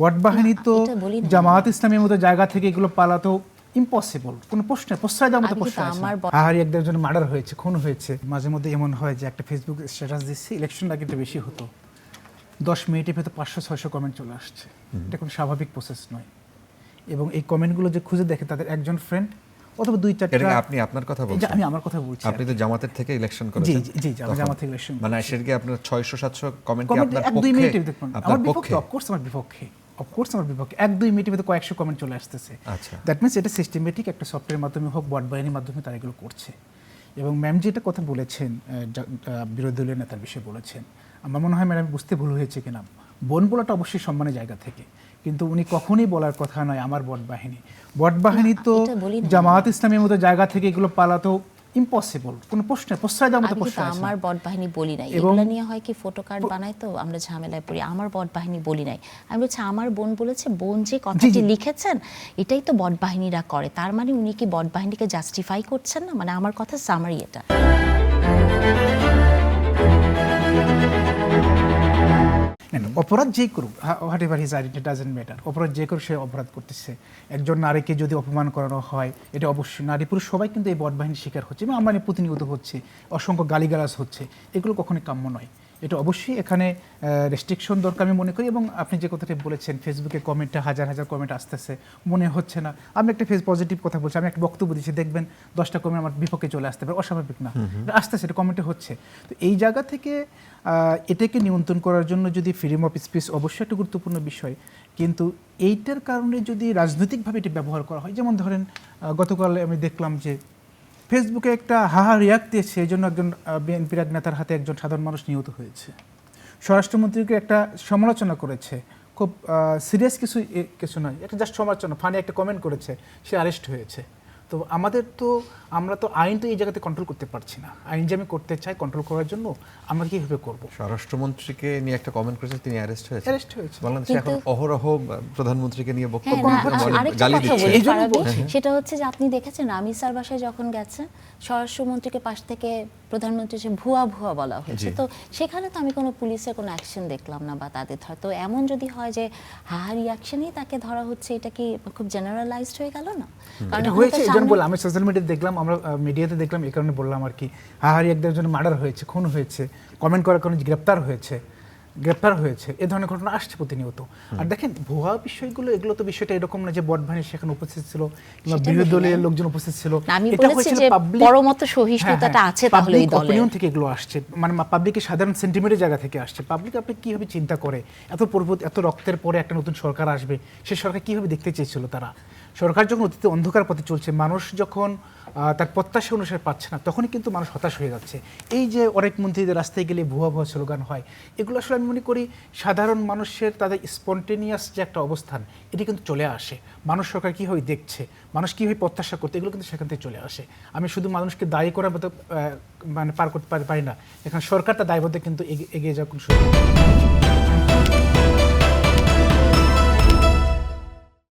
বট বাহিনী তো জামায়াত ইসলামের মতো জায়গা থেকে এগুলো পালাতো ইম্পসিবল, কোনো প্রশ্রয় দেওয়ার মতো প্রশ্ন আছে না। হাহারি একজন মার্ডার হয়েছে, খুন হয়েছে। মাঝে মধ্যে এমন হয় যে একটা ফেসবুক স্ট্যাটাস দিচ্ছি, ইলেকশনটা কিন্তু বেশি হতো, 10 মিনিটে ভেতর 500-600 কমেন্ট চলে আসছে। এটা কোনো স্বাভাবিক প্রসেস নয়। এবং এই কমেন্টগুলো যে খুঁজে দেখে তাদের একজন ফ্রেন্ড অথবা 2-4টা। আপনি আপনার কথা বলছেন? আমি আমার কথা বলছি। আপনি তো জামাতের থেকে ইলেকশন করেছেন। জি, আমি জামাত থেকে ইলেকশন। মানে সেটাকে আপনার 600-700 কমেন্ট কি আপনার 1-2 পক্ষে? মিনিটে দেখুন। আপনার আমার পক্ষে? অফকোর্স আমার বিপক্ষে। 1-2 মিনিটের ভিতরে কয়েকশো কমেন্ট চলে আসতেছে। আচ্ছা, দ্যাট মিনস এটা সিস্টেমেটিক একটা সফটওয়্যারের মাধ্যমে হোক, বট বাহিনীর মাধ্যমে তারা এগুলো করছে। এবং ম্যাম যেটা কথা বলেছেন, বিরোধী দলীয় নেতার বিষয়ে বলেছেন, আমার মনে হয় ম্যাডাম বুঝতে ভুল হয়েছে কিনা। বোন বলাটা অবশ্যই সম্মানের জায়গা থেকে, কিন্তু উনি কখনোই বলার কথা নয় আমার বট বাহিনী তো জামায়াত ইসলামের মতো জায়গা থেকে এগুলো পালাতো ইম্পসিবল, কোনো প্রশ্রয় দেওয়ার মতো প্রশ্ন আছে না। আমার বট বাহিনী বলি নাই, এগুলা নিয়ে হয় কি ফটো কার্ড বানাই তো আমরা ঝামেলায় পড়ি। আমার বট বাহিনী বলি নাই, আমি বলছি আমার বোন বলেছে। বোন যে কথাটি লিখেছেন এটাই তো বট বাহিনীরা করে, তার মানে উনি কি বট বাহিনীকে জাস্টিফাই করছেন না? মানে আমার কথা সামারি এটা। অপরাধ যেই করুক, what ever his identity doesn't matter, অপরাধ যে করুক সে অপরাধ করতেছে। একজন নারীকে যদি অপমান করানো হয়, এটা অবশ্যই নারী পুরুষ সবাই কিন্তু এই বট বাহিনীর শিকার হচ্ছে এবং আমার প্রতিনিয়ত হচ্ছে, অসংখ্য গালিগালাজ হচ্ছে। এগুলো কখনোই কাম্য নয়। এটা অবশ্যই এখানে রেস্ট্রিকশন দরকার আমি মনে করি। এবং আপনি যে কথাটি বলেছেন, ফেসবুকে কমেন্টে হাজার কমেন্ট আসতেছে, মনে হচ্ছে না। আমি একটা পজিটিভ কথা বলছি, আমি একটা বক্তব্য দিচ্ছি, দেখবেন 10টা কমেন্ট আমার বিপক্ষে চলে আসতে পারে, অস্বাভাবিক না। আসতেছে, এটা কমেন্টে হচ্ছে। তো এই জায়গা থেকে এটাকে নিয়ন্ত্রণ করার জন্য যদি ফ্রিডম অফ স্পিচ অবশ্যই একটা গুরুত্বপূর্ণ বিষয়, কিন্তু এইটার কারণে যদি রাজনৈতিকভাবে এটি ব্যবহার করা হয়, যেমন ধরেন গতকাল আমি দেখলাম যে ফেসবুকে একটা রিয়াক্ট দিয়েছে, এই জন্য একজন বিএনপির এক নেতার হাতে একজন সাধারণ মানুষ নিহত হয়েছে। স্বরাষ্ট্রমন্ত্রীকে একটা সমালোচনা করেছে, খুব সিরিয়াস কিছু নয়, একটা জাস্ট সমালোচনা, ফানি একটা কমেন্ট করেছে, সে অ্যারেস্ট হয়েছে। তো আমরা তো আইন তো এই জায়গাতে কন্ট্রোল করতে পারছি না। আইন যে আমি করতে চাই কন্ট্রোল করার জন্য আমরা কিভাবে করব? স্বরাষ্ট্রমন্ত্রীকে নিয়ে একটা কমেন্ট করেছে, তিনি অ্যারেস্ট হয়েছে। বাংলাদেশে এখন অহরহ প্রধানমন্ত্রীকে নিয়ে বক্তব্য গালি দিচ্ছে। সেটা হচ্ছে যে আপনি দেখেছেন রামিসার বাসায় যখন গেছে, স্বরাষ্ট্রমন্ত্রীকে পাশ থেকে প্রধানমন্ত্রী যে ভুয়া বলা হয়েছে, তো সেখানে তো আমি কোনো পুলিশের কোনো অ্যাকশন দেখলাম না বা তাদের তো এমন যদি হয় যে রিয়াকশনই তাকে ধরা হচ্ছে, এটা কি খুব জেনারেলাইজড হয়ে গেল না? কারণ হয়েছে এই জন্য বললাম, আমি সোশ্যাল মিডিয়াতে দেখলাম, আমরা মিডিয়াতে দেখলাম, এই কারণে বললাম আর কি। একজন মার্ডার হয়েছে, খুন হয়েছে, কমেন্ট করার কারণে গ্রেপ্তার হয়েছে, এ ধরনের ঘটনা আসছে প্রতিনিয়ত। আর দেখেন ভুয়া বিষয়গুলো, এগুলো তো বিষয়টা এরকম না যে বট বাহিনী সেখানে উপস্থিত ছিল কিংবা বিরোধী দলের লোকজন উপস্থিত ছিল। এটা হয়েছে পরমত সহিষ্ণুতাটা আছে, তাহলে এই দলে অপিনিয়ন থেকে এগুলো আসছে, মানে পাবলিকের সাধারণ সেন্টিমেন্টের জায়গা থেকে আসছে। পাবলিক আপনি কিভাবে চিন্তা করে, এত রক্তের পরে একটা নতুন সরকার আসবে, সেই সরকার কিভাবে দেখতে চেয়েছিল তারা? সরকার যখন অতীতে অন্ধকার পথে চলছে, মানুষ যখন তার প্রত্যাশা অনুসারে পাচ্ছে না, তখনই কিন্তু মানুষ হতাশ হয়ে যাচ্ছে। এই যে অনেক মন্ত্রীদের রাস্তায় গেলে ভুয়া স্লোগান হয়, এগুলো আসলে আমি মনে করি সাধারণ মানুষের তাদের স্পন্টেনিয়াস যে একটা অবস্থান, এটি কিন্তু চলে আসে। মানুষ সরকার কীভাবে দেখছে, মানুষ কীভাবে প্রত্যাশা করতে, এগুলো কিন্তু সেখান থেকে চলে আসে। আমি শুধু মানুষকে দায়ী করার মতো পার করতে পারি না, এখানে সরকার তার দায়বদ্ধ কিন্তু এগিয়ে যাওয়ার কোনো সুযোগ নেই।